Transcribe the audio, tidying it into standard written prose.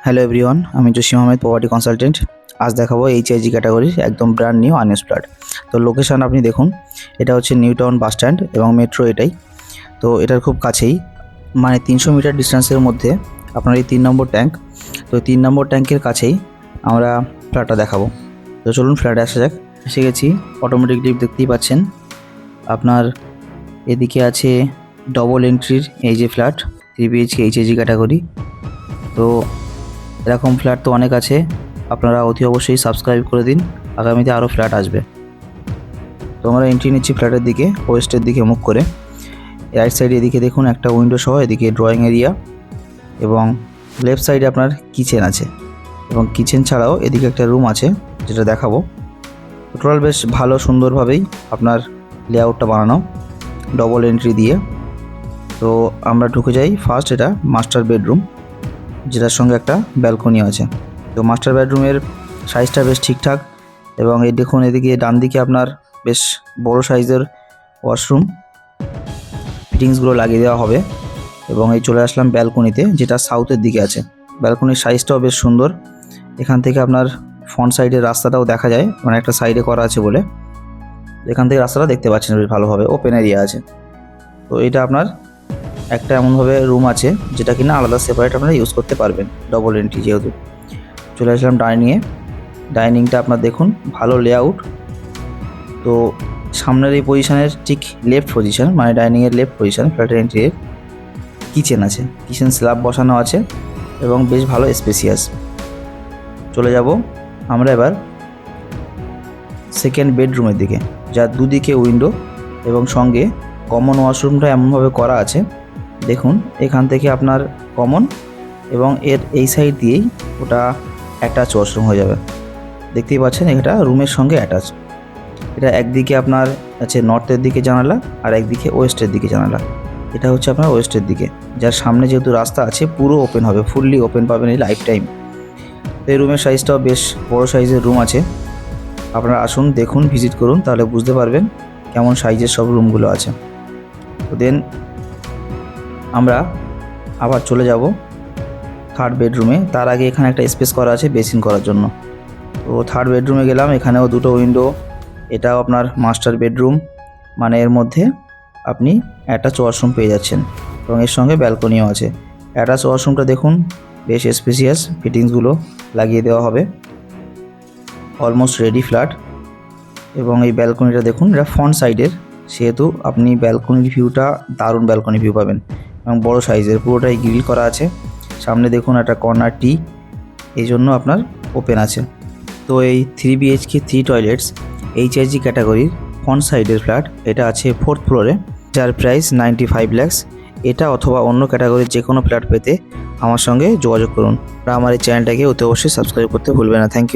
Hello everyone, আমি Jasim Ahmed, property consultant. আজ দেখাবো এইচআইজি ক্যাটাগরির একদম ব্র্যান্ড নিউ আনইউজড ফ্ল্যাট। তো লোকেশান আপনি দেখুন, এটা হচ্ছে নিউ টাউন বাস স্ট্যান্ড এবং মেট্রো এটাই। তো এটার খুব কাছেই, মানে 300 মিটার ডিস্টেন্সের মধ্যে আপনার এই 3 নম্বর ট্যাঙ্ক। তো 3 নম্বর ট্যাঙ্কের কাছেই আমরা ফ্ল্যাটটা দেখাবো। তো চলুন ফ্ল্যাটে আসা যাক। এসে গেছি, অটোমেটিক লিফট দেখতেই পাচ্ছেন। আপনার এদিকে আছে ডবল এন্ট্রির এই যে ফ্ল্যাট, 3 BHK এইচআইজি ক্যাটাগরি। তো এরকম ফ্ল্যাট তো অনেক আছে, আপনারা অতি অবশ্যই সাবস্ক্রাইব করে দিন, আগামীতে আরও ফ্ল্যাট আসবে। তো আমরা এন্ট্রি নিচ্ছি ফ্ল্যাটের দিকে, ওয়েস্টের দিকে মুখ করে। রাইট সাইডে এদিকে দেখুন একটা উইন্ডো সহ, এদিকে ড্রয়িং এরিয়া এবং লেফট সাইডে আপনার কিচেন আছে, এবং কিচেন ছাড়াও এদিকে একটা রুম আছে যেটা দেখাবো। টোটাল বেশ ভালো সুন্দরভাবেই আপনার লেআউটটা বানানো, ডবল এন্ট্রি দিয়ে। তো আমরা ঢুকে যাই ফার্স্ট, এটা মাস্টার বেডরুম, যেটার সঙ্গে একটা ব্যালকনি আছে। তো মাস্টার বেডরুমের সাইজটা বেশ ঠিকঠাক, এবং এই দেখুন এদিকে ডান দিকে আপনার বেশ বড় সাইজের ওয়াশরুম ফিটিংসগুলো লাগিয়ে দেওয়া হবে। এবং এই চলে আসলাম ব্যালকনিতে, যেটা সাউথের দিকে আছে। ব্যালকনির সাইজটাও বেশ সুন্দর। এখান থেকে আপনার ফ্রন্ট সাইডের রাস্তাটাও দেখা যায়, মানে একটা সাইডে করা আছে বলে এখান থেকে রাস্তাটা দেখতে পাচ্ছেন বেশ ভালোভাবে, ওপেন এরিয়া আছে। তো এটা আপনার একটা এমনভাবে রুম আছে যেটা কিনা আলাদা সেপারেট আপনারা ইউজ করতে পারবেন, ডবল এন্ট্রি যেহেতু। চলে আসলাম ডাইনিংয়ে। ডাইনিংটা আপনার দেখুন ভালো লেআউট। তো সামনের এই পজিশনের ঠিক লেফট পজিশন, মানে ডাইনিংয়ের লেফট পজিশন, ফ্ল্যাটের এন্ট্রির কিচেন আছে, কিচেন স্ল্যাব বসানো আছে এবং বেশ ভালো স্পেসিয়াস। চলে যাব আমরা এবার সেকেন্ড বেডরুমের দিকে, যার দুদিকে উইন্ডো এবং সঙ্গে কমন ওয়াশরুমটা এমনভাবে করা আছে দেখুন, এখান থেকে আপনার কমন এবং এর এই সাইড দিয়েই ওটা অ্যাটাচ ওয়াশরুম হয়ে যাবে। দেখতেই পাচ্ছেন এটা রুমের সঙ্গে অ্যাটাচ। এটা একদিকে আপনার আছে নর্থের দিকে জানালা, আর একদিকে ওয়েস্টের দিকে জানালা। এটা হচ্ছে আপনার ওয়েস্টের দিকে, যার সামনে যেহেতু রাস্তা আছে পুরো ওপেন হবে, ফুললি ওপেন পাবেন এই লাইফ টাইম। এই রুমের সাইজটাও বেশ বড় সাইজের রুম আছে। আপনারা আসুন, দেখুন, ভিজিট করুন, তাহলে বুঝতে পারবেন কেমন সাইজের সব রুমগুলো আছে। তো দেন আমরা আবার চলে যাব থার্ড বেডরুমে। তার আগে এখানে একটা স্পেস করা আছে বেসিন করার জন্য। তো থার্ড বেডরুমে গেলাম, এখানেও দুটো উইন্ডো। এটাও আপনার মাস্টার বেডরুম, মানে এর মধ্যে আপনি অ্যাটাচ ওয়াশরুম পেয়ে যাচ্ছেন এবং এর সঙ্গে ব্যালকনিও আছে। অ্যাটাচ ওয়াশরুমটা দেখুন বেশ স্পেসিয়াস, ফিটিংসগুলো লাগিয়ে দেওয়া হবে। Almost ready flat. এবং এই ব্যালকনিটা দেখুন, এটা ফ্রন্ট সাইডের, সেহেতু আপনি ব্যালকনির ভিউটা দারুণ ব্যালকনি ভিউ পাবেন এবং বড় সাইজের, পুরোটাই গ্রিল করা আছে। সামনে দেখুন একটা কর্নার টি, এই জন্য আপনার ওপেন আছে। তো এই 3 BHK 3 টয়লেটস এইচআইজি ক্যাটাগরির ফ্রন্ট সাইডের ফ্ল্যাট, এটা আছে 4th ফ্লোরে, যার প্রাইস 95 লাখ। এটা অথবা অন্য ক্যাটাগরির যে কোনো ফ্ল্যাট পেতে আমার সঙ্গে যোগাযোগ করুন। আর আমার এই চ্যানেলটাকে অতি অবশ্যই সাবস্ক্রাইব করতে ভুলবেন না। Thank you.